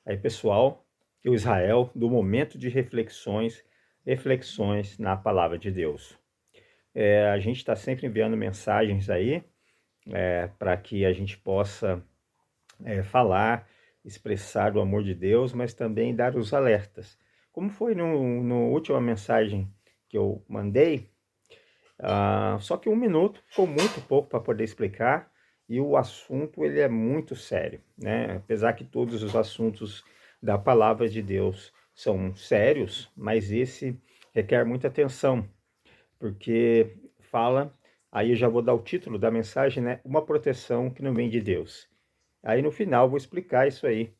Aí, pessoal, que o Israel do momento de reflexões na palavra de Deus. A gente está sempre enviando mensagens aí para que a gente possa falar, expressar o amor de Deus, mas também dar os alertas. Como foi no última mensagem que eu mandei, só que 1 minuto ficou muito pouco para poder explicar e o assunto ele é muito sério, né? Apesar que todos os assuntos da palavra de Deus são sérios, mas esse requer muita atenção, porque fala, aí eu já vou dar o título da mensagem, né? Uma proteção que não vem de Deus. Aí no final eu vou explicar isso aí,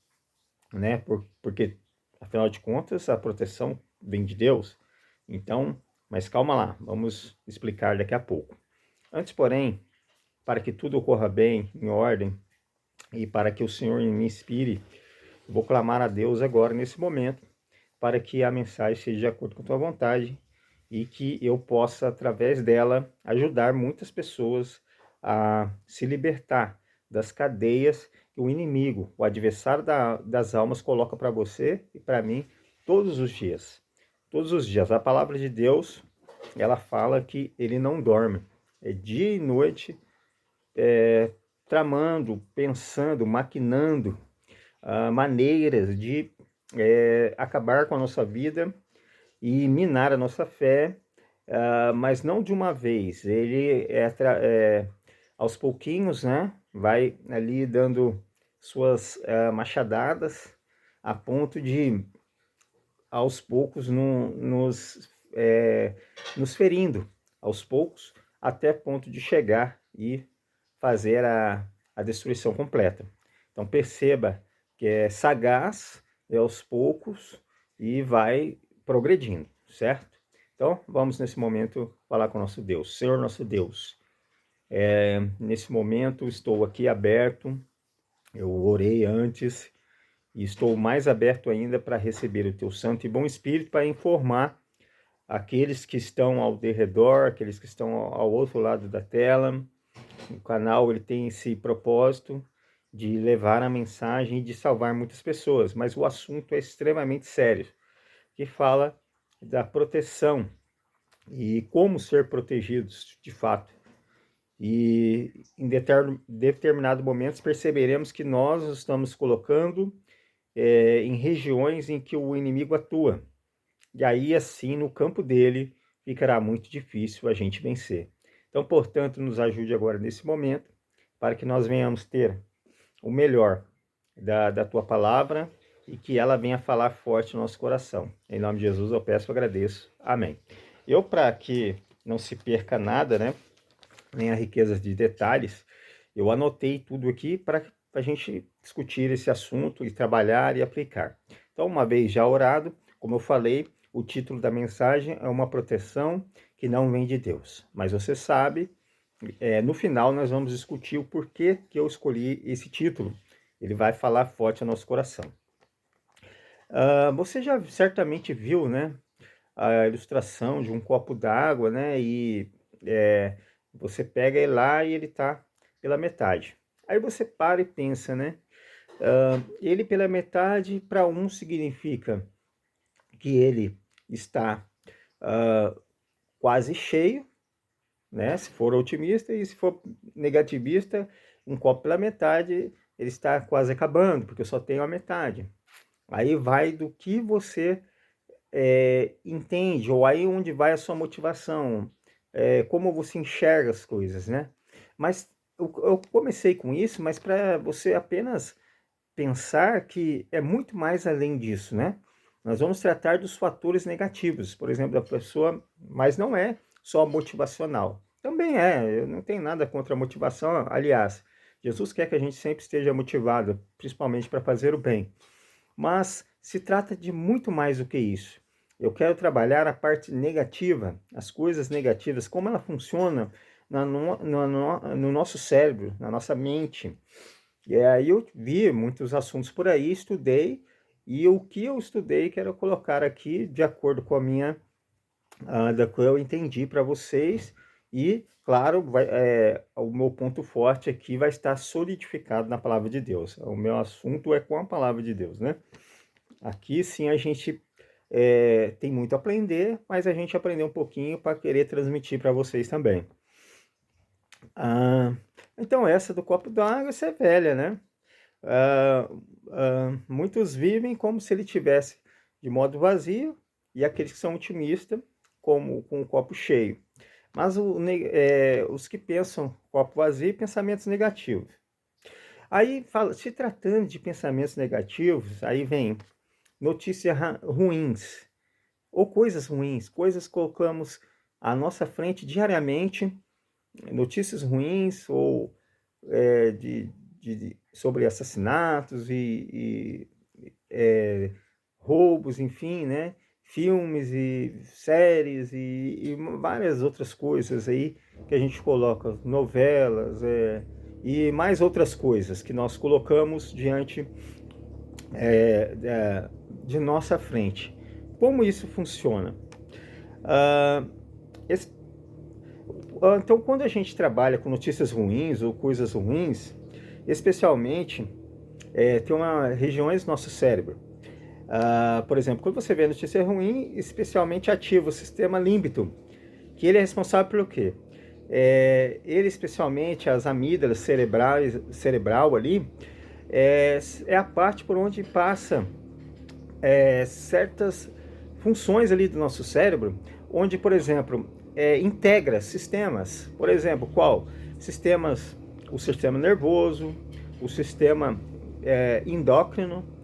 né? Porque afinal de contas a proteção vem de Deus. Então, mas calma lá, vamos explicar daqui a pouco. Antes, porém, para que tudo ocorra bem, em ordem, e para que o Senhor me inspire, eu vou clamar a Deus agora, nesse momento, para que a mensagem seja de acordo com a tua vontade e que eu possa, através dela, ajudar muitas pessoas a se libertar das cadeias que o inimigo, o adversário das almas, coloca para você e para mim todos os dias. Todos os dias. A palavra de Deus, ela fala que ele não dorme. É dia e noite tramando, pensando, maquinando maneiras de acabar com a nossa vida e minar a nossa fé, mas não de uma vez. Ele aos pouquinhos, né, vai ali dando suas machadadas a ponto de, aos poucos, nos ferindo, aos poucos, até ponto de chegar e fazer a destruição completa. Então perceba que é sagaz, é aos poucos e vai progredindo, certo? Então vamos nesse momento falar com o nosso Deus. Senhor nosso Deus, nesse momento estou aqui aberto, eu orei antes e estou mais aberto ainda para receber o teu santo e bom Espírito para informar aqueles que estão ao redor, aqueles que estão ao outro lado da tela. O canal ele tem esse propósito de levar a mensagem e de salvar muitas pessoas, mas o assunto é extremamente sério, que fala da proteção e como ser protegidos de fato. E em determinados momentos perceberemos que nós estamos colocando em regiões em que o inimigo atua. E aí, assim, no campo dele, ficará muito difícil a gente vencer. Então, portanto, nos ajude agora nesse momento, para que nós venhamos ter o melhor da tua palavra e que ela venha falar forte no nosso coração. Em nome de Jesus eu peço e agradeço. Amém. Eu, para que não se perca nada, né, nem a riqueza de detalhes, eu anotei tudo aqui para a gente discutir esse assunto e trabalhar e aplicar. Então, uma vez já orado, como eu falei, o título da mensagem é uma proteção que não vem de Deus. Mas você sabe, no final nós vamos discutir o porquê que eu escolhi esse título. Ele vai falar forte ao nosso coração. Você já certamente viu, né, a ilustração de um copo d'água, né, e você pega ele lá e ele está pela metade. Aí você para e pensa, né, ele pela metade para um significa que ele está quase cheio, né? Se for otimista, e se for negativista, um copo pela metade, ele está quase acabando, porque eu só tenho a metade. Aí vai do que você entende, ou aí onde vai a sua motivação, como você enxerga as coisas, né? Mas eu comecei com isso, mas para você apenas pensar que é muito mais além disso, né? Nós vamos tratar dos fatores negativos, por exemplo, da pessoa, mas não é só motivacional. Também eu não tenho nada contra a motivação, aliás, Jesus quer que a gente sempre esteja motivado, principalmente para fazer o bem. Mas se trata de muito mais do que isso. Eu quero trabalhar a parte negativa, as coisas negativas, como ela funciona no nosso cérebro, na nossa mente. E aí eu vi muitos assuntos por aí, estudei, e o que eu estudei quero colocar aqui de acordo com a minha, da que eu entendi para vocês, E, claro, o meu ponto forte aqui vai estar solidificado na palavra de Deus. O meu assunto é com a palavra de Deus, né? Aqui sim a gente tem muito a aprender, mas a gente aprendeu um pouquinho para querer transmitir para vocês também. Então essa do copo d'água, essa é velha, né? Muitos vivem como se ele tivesse de modo vazio, e aqueles que são otimistas, como com o copo cheio. Mas os que pensam copo vazio, pensamentos negativos. Aí, se tratando de pensamentos negativos, aí vem notícias ruins, ou coisas ruins, coisas que colocamos à nossa frente diariamente, notícias ruins, ou sobre assassinatos e roubos, enfim, né? Filmes e séries e várias outras coisas aí que a gente coloca, novelas e mais outras coisas que nós colocamos diante de nossa frente. Como isso funciona? Então, quando a gente trabalha com notícias ruins ou coisas ruins, especialmente, tem regiões do nosso cérebro. Por exemplo, quando você vê notícia ruim, especialmente ativa o sistema límbico, que ele é responsável pelo quê? Ele, especialmente, as amígdalas cerebral ali, é a parte por onde passa certas funções ali do nosso cérebro, onde, por exemplo, integra sistemas. Por exemplo, qual? O sistema nervoso, o sistema endócrino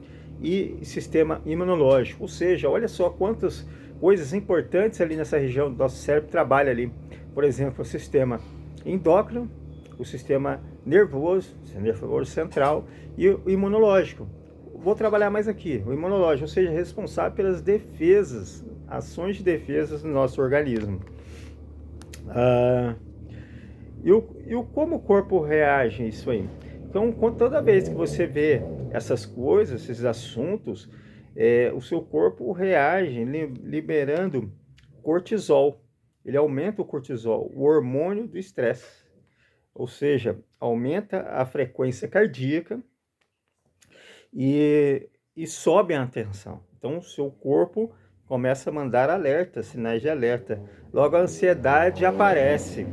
e sistema imunológico. Ou seja, olha só quantas coisas importantes ali nessa região do nosso cérebro trabalha ali. Por exemplo, o sistema endócrino, o sistema nervoso central e o imunológico. Vou trabalhar mais aqui, o imunológico, ou seja, responsável pelas defesas, ações de defesa do nosso organismo. Como o corpo reage a isso aí? Então, toda vez que você vê essas coisas, esses assuntos, o seu corpo reage liberando cortisol. Ele aumenta o cortisol, o hormônio do estresse. Ou seja, aumenta a frequência cardíaca e sobe a tensão. Então, o seu corpo começa a mandar alertas, sinais de alerta. Logo, a ansiedade aparece.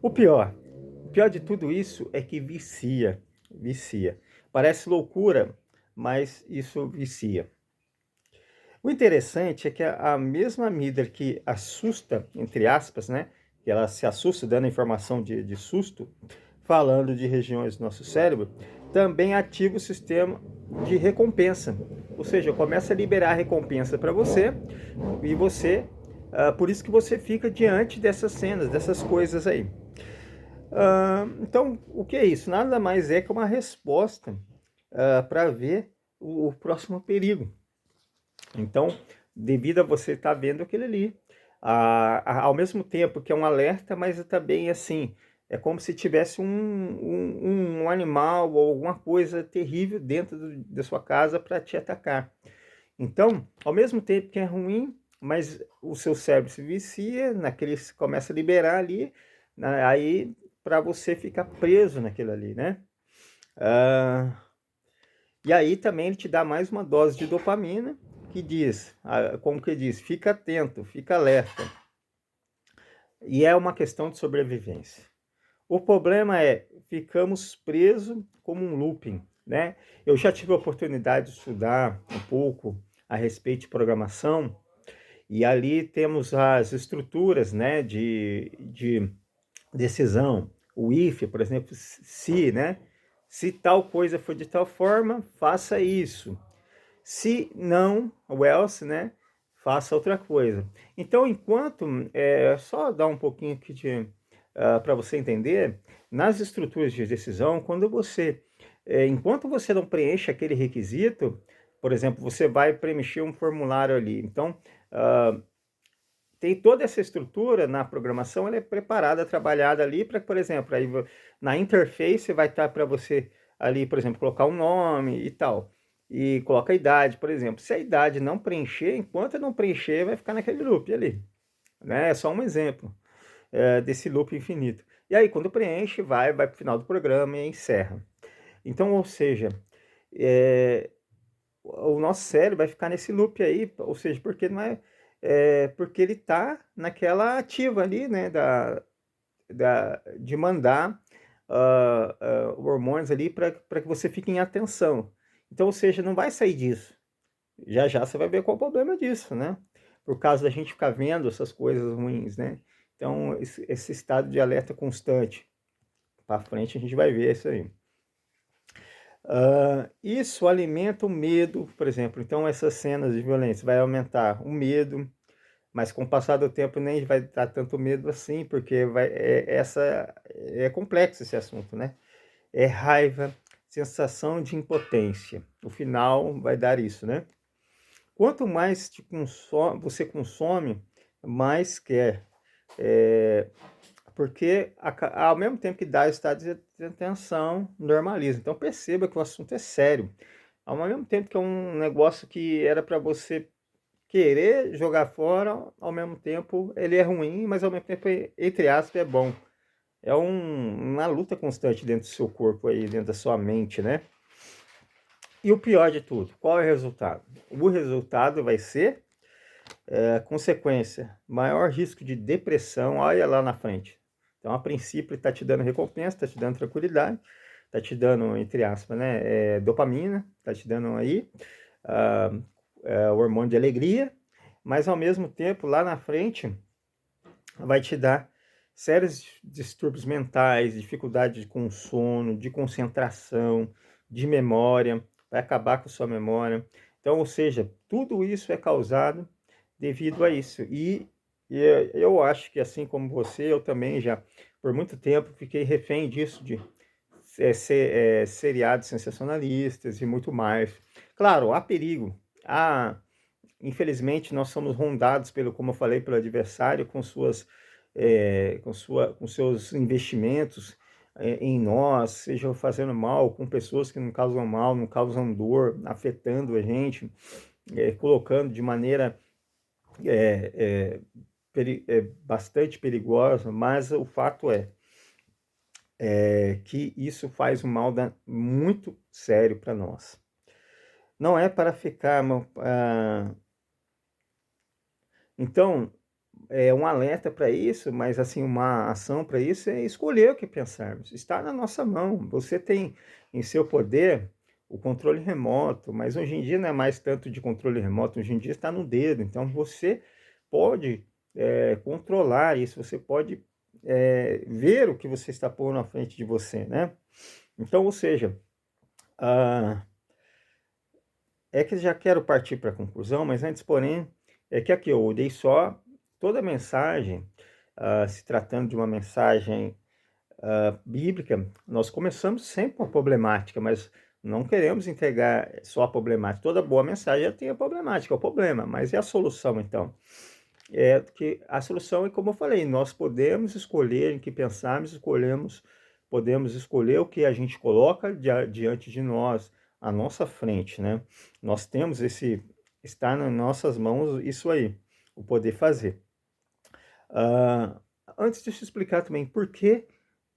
O pior de tudo isso é que vicia. Parece loucura, mas isso vicia. O interessante é que a mesma amígdala que assusta, entre aspas, né? Que ela se assusta dando informação de susto, falando de regiões do nosso cérebro, também ativa o sistema de recompensa. Ou seja, começa a liberar recompensa para você e você, por isso que você fica diante dessas cenas, dessas coisas aí. Então, o que é isso? Nada mais é que uma resposta para ver o próximo perigo. Então, devido a você estar vendo aquele ali, ao mesmo tempo que é um alerta, mas também assim, é como se tivesse um animal ou alguma coisa terrível dentro da sua casa para te atacar. Então, ao mesmo tempo que é ruim, mas o seu cérebro se vicia, começa a liberar ali, aí para você ficar preso naquilo ali, né? E aí também ele te dá mais uma dose de dopamina, que diz, como que diz, fica atento, fica alerta. E é uma questão de sobrevivência. O problema é, ficamos presos como um looping, né? Eu já tive a oportunidade de estudar um pouco a respeito de programação, e ali temos as estruturas, né, de decisão. O if, por exemplo, se, né? Se tal coisa for de tal forma, faça isso. Se não, o else, né? Faça outra coisa. Então, só dar um pouquinho aqui para você entender, nas estruturas de decisão, enquanto você não preenche aquele requisito, por exemplo, você vai preencher um formulário ali. Então, tem toda essa estrutura na programação, ela é preparada, trabalhada ali para, por exemplo, aí na interface vai estar para você ali, por exemplo, colocar um nome e tal. E coloca a idade, por exemplo. Se a idade não preencher, enquanto não preencher, vai ficar naquele loop ali. Né? É só um exemplo. desse loop infinito. E aí, quando preenche, vai para o final do programa e encerra. Então, ou seja, é, o nosso cérebro vai ficar nesse loop aí, ou seja, porque não porque ele está naquela ativa ali, né, de mandar hormônios ali para que você fique em atenção. Então, ou seja, não vai sair disso. Já já você vai ver qual é o problema disso, né? Por causa da gente ficar vendo essas coisas ruins, né? Então, esse estado de alerta constante. Para frente a gente vai ver isso aí. Isso alimenta o medo, por exemplo. Então, essas cenas de violência vai aumentar o medo, mas com o passar do tempo nem vai dar tanto medo assim, porque é complexo esse assunto, né? É raiva, sensação de impotência. O final vai dar isso, né? Quanto mais você consome, mais quer. Porque ao mesmo tempo que dá estado de atenção, normaliza. Então perceba que o assunto é sério. Ao mesmo tempo que é um negócio que era para você querer jogar fora, ao mesmo tempo ele é ruim, mas ao mesmo tempo, entre aspas, é bom. É uma luta constante dentro do seu corpo aí, dentro da sua mente, né? E o pior de tudo, qual é o resultado? O resultado vai ser consequência, maior risco de depressão, olha lá na frente. Então, a princípio, está te dando recompensa, está te dando tranquilidade, está te dando, entre aspas, né, dopamina, está te dando aí o hormônio de alegria, mas ao mesmo tempo, lá na frente, vai te dar sérios distúrbios mentais, dificuldade com sono, de concentração, de memória, vai acabar com a sua memória. Então, ou seja, tudo isso é causado devido a isso. E eu acho que assim como você, eu também já, por muito tempo, fiquei refém disso, de seriados sensacionalistas e muito mais. Claro, há perigo. Infelizmente, nós somos rondados pelo, como eu falei, pelo adversário com seus investimentos em nós, seja fazendo mal, com pessoas que não causam mal, não causam dor, afetando a gente, colocando de maneira bastante perigosa, mas o fato que isso faz um mal muito sério para nós. Não é para ficar. Então, é um alerta para isso, mas assim, uma ação para isso é escolher o que pensarmos. Está na nossa mão. Você tem em seu poder o controle remoto, mas hoje em dia não é mais tanto de controle remoto, hoje em dia está no dedo. Então você pode controlar isso, você pode ver o que você está pondo na frente de você, né? Então, ou seja, é que já quero partir para a conclusão, mas antes, porém, é que aqui eu dei só toda a mensagem, se tratando de uma mensagem bíblica, nós começamos sempre com a problemática, mas não queremos entregar só a problemática. Toda boa mensagem já tem a problemática, é o problema, mas e a solução então? É que a solução é como eu falei, nós podemos escolher em que pensarmos, podemos escolher o que a gente coloca diante de nós, à nossa frente, né? Nós temos está nas nossas mãos isso aí, o poder fazer. Antes de eu explicar também por que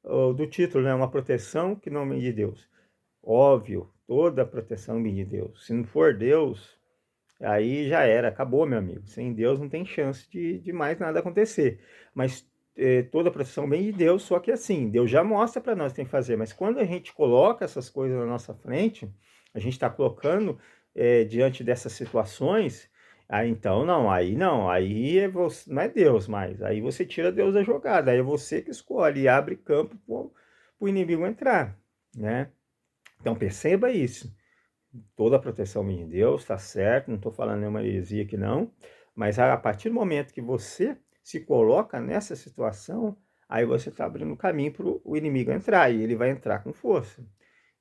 do título, né, uma proteção que não vem de Deus. Óbvio, toda proteção vem de Deus. Se não for Deus, aí já era, acabou, meu amigo. Sem Deus não tem chance de mais nada acontecer. Mas toda proteção vem de Deus, só que assim, Deus já mostra para nós o que tem que fazer. Mas quando a gente coloca essas coisas na nossa frente, a gente está colocando diante dessas situações, aí não é Deus mais. Aí você tira Deus da jogada, aí é você que escolhe e abre campo para o inimigo entrar, né? Então perceba isso. Toda a proteção vem de Deus, está certo, não estou falando nenhuma heresia aqui não, mas a partir do momento que você se coloca nessa situação, aí você está abrindo caminho para o inimigo entrar, e ele vai entrar com força.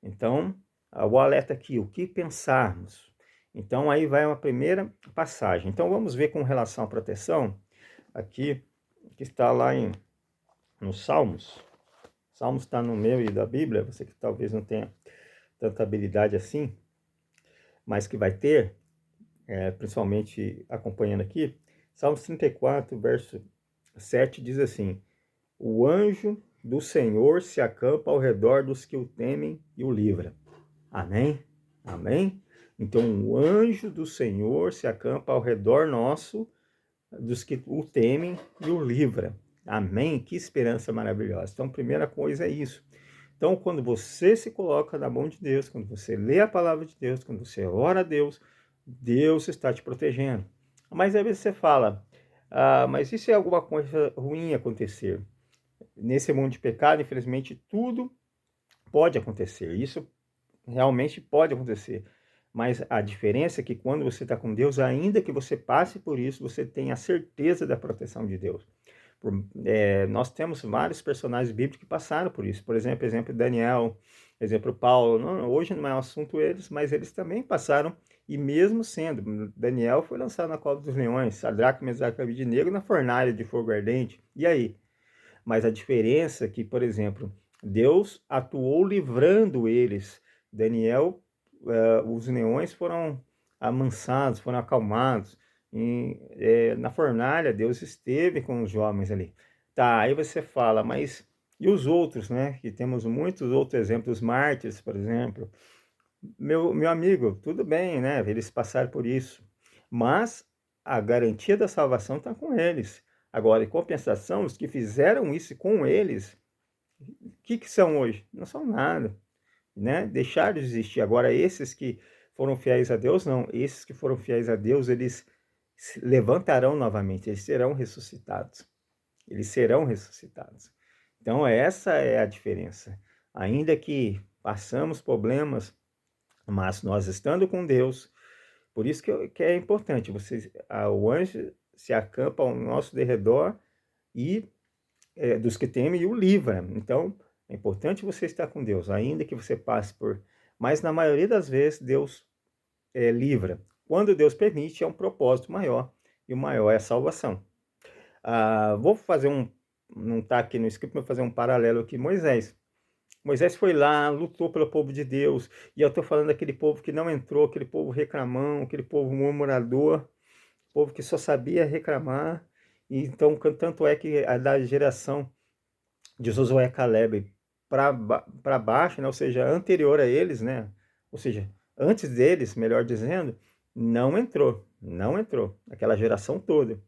Então, o alerta aqui, o que pensarmos? Então, aí vai uma primeira passagem. Então, vamos ver com relação à proteção, aqui, que está lá nos Salmos. Salmos está no meio da Bíblia, você que talvez não tenha tanta habilidade assim, mas que vai ter, principalmente acompanhando aqui, Salmos 34, verso 7 diz assim: o anjo do Senhor se acampa ao redor dos que o temem e o livra. Amém? Amém? Então, o anjo do Senhor se acampa ao redor nosso, dos que o temem e o livra. Amém? Que esperança maravilhosa. Então, a primeira coisa é isso. Então, quando você se coloca na mão de Deus, quando você lê a palavra de Deus, quando você ora a Deus, Deus está te protegendo. Mas às vezes você fala, mas e se alguma coisa ruim acontecer? Nesse mundo de pecado, infelizmente, tudo pode acontecer. Isso realmente pode acontecer. Mas a diferença é que quando você está com Deus, ainda que você passe por isso, você tem a certeza da proteção de Deus. Nós temos vários personagens bíblicos que passaram por isso. Por exemplo Daniel, exemplo Paulo. Hoje não é um assunto eles, mas eles também passaram. E mesmo sendo, Daniel foi lançado na cova dos leões, Sadraque, Mesaque e Abednego na fornalha de fogo ardente. E aí? Mas a diferença é que, por exemplo, Deus atuou livrando eles. Daniel, os leões foram amansados, foram acalmados. Na fornalha, Deus esteve com os jovens ali. Tá, aí você fala, mas e os outros, né? Que temos muitos outros exemplos, os mártires, por exemplo. Meu amigo, tudo bem, né? Eles passaram por isso. Mas a garantia da salvação está com eles. Agora, em compensação, os que fizeram isso com eles, o que são hoje? Não são nada, né? Deixaram de existir. Agora, esses que foram fiéis a Deus, não. Esses que foram fiéis a Deus, eles se levantarão novamente, eles serão ressuscitados. Eles serão ressuscitados. Então, essa é a diferença. Ainda que passamos problemas, mas nós estando com Deus, por isso que é importante, o anjo se acampa ao nosso derredor e dos que temem e o livra. Então, é importante você estar com Deus, ainda que você passe por... Mas na maioria das vezes, Deus livra. Quando Deus permite, é um propósito maior, e o maior é a salvação. Vou fazer não está aqui no script, mas vou fazer um paralelo aqui. Moisés foi lá, lutou pelo povo de Deus, e eu estou falando daquele povo que não entrou, aquele povo reclamão, aquele povo murmurador, povo que só sabia reclamar. E então, tanto é que da geração de Josué e Caleb para baixo, né, ou seja, anterior a eles, né, ou seja, antes deles, melhor dizendo, não entrou, aquela geração toda.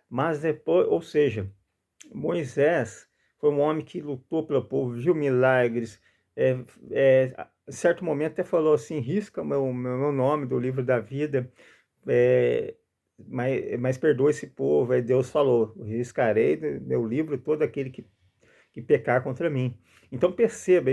Mas depois, ou seja, Moisés foi um homem que lutou pelo povo, viu milagres, em certo momento até falou assim, risca meu nome do livro da vida, mas perdoa esse povo. Aí Deus falou, riscarei do meu livro todo aquele que pecar contra mim. Então perceba,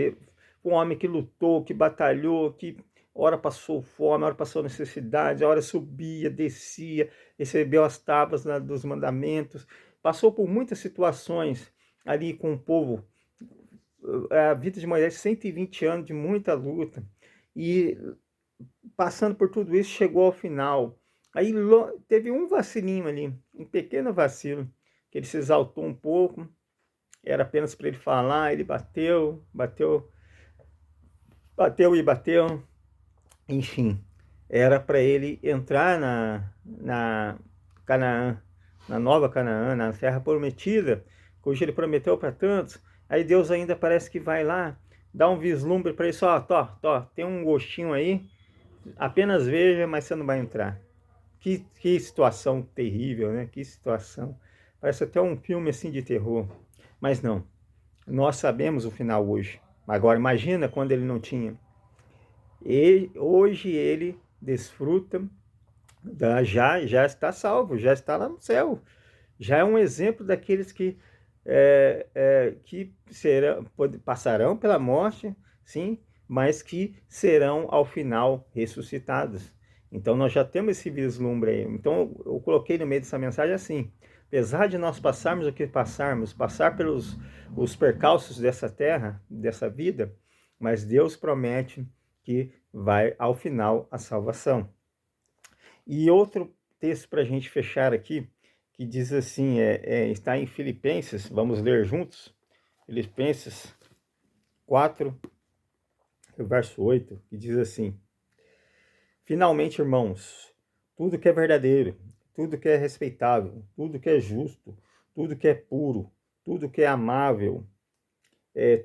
um homem que lutou, que batalhou, que ora passou fome, ora passou necessidade, ora subia, descia, recebeu as tábuas dos mandamentos, passou por muitas situações ali com o povo. A vida de Moisés, 120 anos de muita luta, e passando por tudo isso, chegou ao final. Aí teve um vacilinho ali, um pequeno vacilo, que ele se exaltou um pouco, era apenas para ele falar, ele bateu, enfim, era para ele entrar na Canaã, na nova Canaã, na terra prometida, cujo ele prometeu para tantos. Aí Deus ainda parece que vai lá, dá um vislumbre para ele, só, tem um gostinho aí, apenas veja, mas você não vai entrar. Que situação terrível, né? Que situação. Parece até um filme assim de terror. Mas não, nós sabemos o final hoje. Agora imagina quando ele não tinha. Hoje ele desfruta, já está salvo, já está lá no céu. Já é um exemplo daqueles que passarão pela morte, sim, mas que serão ao final ressuscitados. Então nós já temos esse vislumbre aí. Então eu coloquei no meio dessa mensagem assim: apesar de nós passarmos o que passarmos, passar pelos os percalços dessa terra, dessa vida, mas Deus promete que vai ao final a salvação. E outro texto para a gente fechar aqui, que diz assim, está em Filipenses, vamos ler juntos? Filipenses 4, verso 8, que diz assim: finalmente, irmãos, tudo que é verdadeiro, tudo que é respeitável, tudo que é justo, tudo que é puro, tudo que é amável,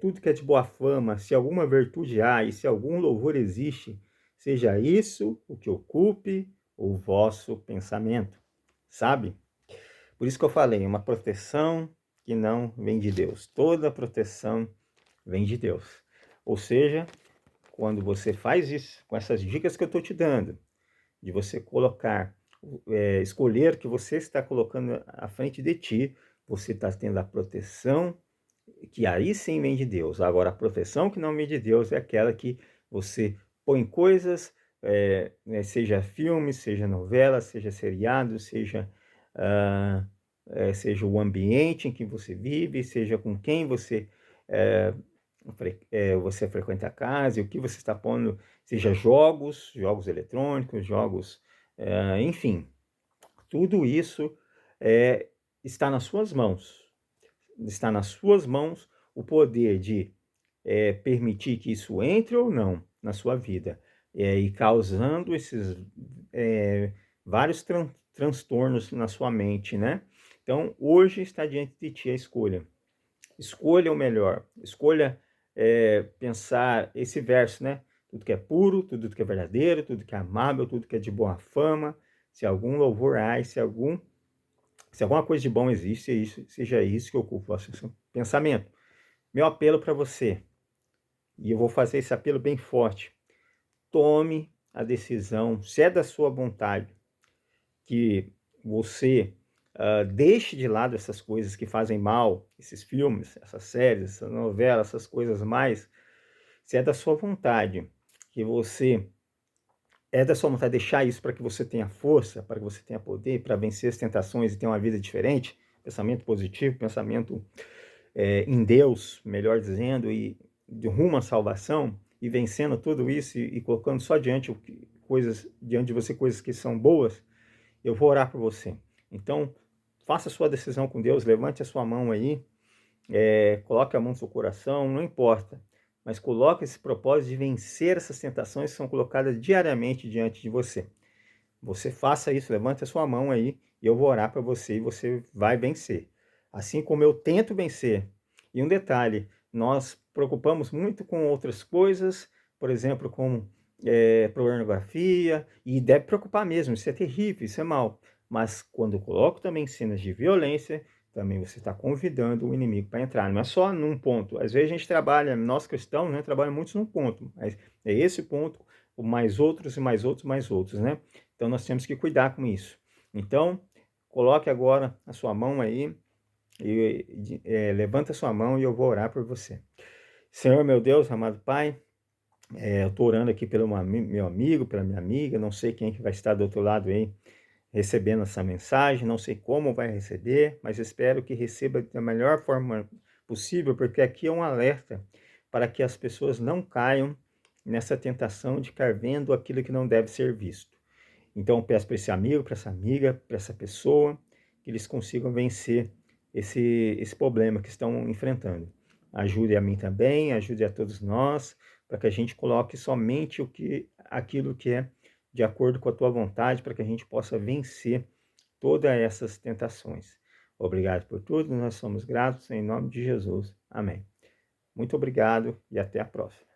tudo que é de boa fama, se alguma virtude há e se algum louvor existe, seja isso o que ocupe o vosso pensamento, sabe? Por isso que eu falei, uma proteção que não vem de Deus. Toda proteção vem de Deus. Ou seja, quando você faz isso, com essas dicas que eu estou te dando, de você colocar, escolher o que você está colocando à frente de ti, você está tendo a proteção que aí sim vem de Deus. Agora, a proteção que não vem de Deus é aquela que você põe coisas, seja filme, seja novela, seja seriado, ah, seja o ambiente em que você vive, seja com quem você frequenta a casa, e o que você está pondo, seja jogos eletrônicos, enfim, tudo isso está nas suas mãos. Está nas suas mãos o poder de permitir que isso entre ou não na sua vida, e causando esses vários transtornos na sua mente, né? Então, hoje está diante de ti a escolha. Escolha o melhor, escolha pensar esse verso, né? Tudo que é puro, tudo que é verdadeiro, tudo que é amável, tudo que é de boa fama, se algum louvor há, se alguma coisa de bom existe, seja isso que ocupa o vosso pensamento. Meu apelo para você, e eu vou fazer esse apelo bem forte, tome a decisão, se é da sua vontade, que você deixe de lado essas coisas que fazem mal, esses filmes, essas séries, essas novelas, essas coisas mais, se é da sua vontade, que você da sua vontade deixar isso para que você tenha força, para que você tenha poder, para vencer as tentações e ter uma vida diferente, pensamento positivo, pensamento em Deus, melhor dizendo, e de rumo à salvação, e vencendo tudo isso e colocando só diante de você coisas que são boas, eu vou orar por você. Então, faça a sua decisão com Deus, levante a sua mão aí, coloque a mão no seu coração, não importa, mas coloque esse propósito de vencer essas tentações que são colocadas diariamente diante de você. Você faça isso, levante a sua mão aí, e eu vou orar para você e você vai vencer. Assim como eu tento vencer. E um detalhe, nós preocupamos muito com outras coisas, por exemplo, como pornografia, e deve preocupar mesmo, isso é terrível, isso é mal. Mas quando eu coloco também cenas de violência, também você está convidando o inimigo para entrar. Não é só num ponto. Às vezes a gente trabalha, nós cristãos, né, trabalhamos muito num ponto, mas é esse ponto, mais outros e mais outros, mais outros, né? Então nós temos que cuidar com isso. Então, coloque agora a sua mão aí, levanta a sua mão e eu vou orar por você. Senhor, meu Deus, amado Pai, eu estou orando aqui pelo meu amigo, pela minha amiga, não sei quem que vai estar do outro lado aí, recebendo essa mensagem, não sei como vai receber, mas espero que receba da melhor forma possível, porque aqui é um alerta para que as pessoas não caiam nessa tentação de ficar vendo aquilo que não deve ser visto. Então eu peço para esse amigo, para essa amiga, para essa pessoa, que eles consigam vencer esse problema que estão enfrentando. Ajude a mim também, ajude a todos nós, para que a gente coloque somente aquilo que é de acordo com a tua vontade, para que a gente possa vencer todas essas tentações. Obrigado por tudo, nós somos gratos, em nome de Jesus. Amém. Muito obrigado e até a próxima.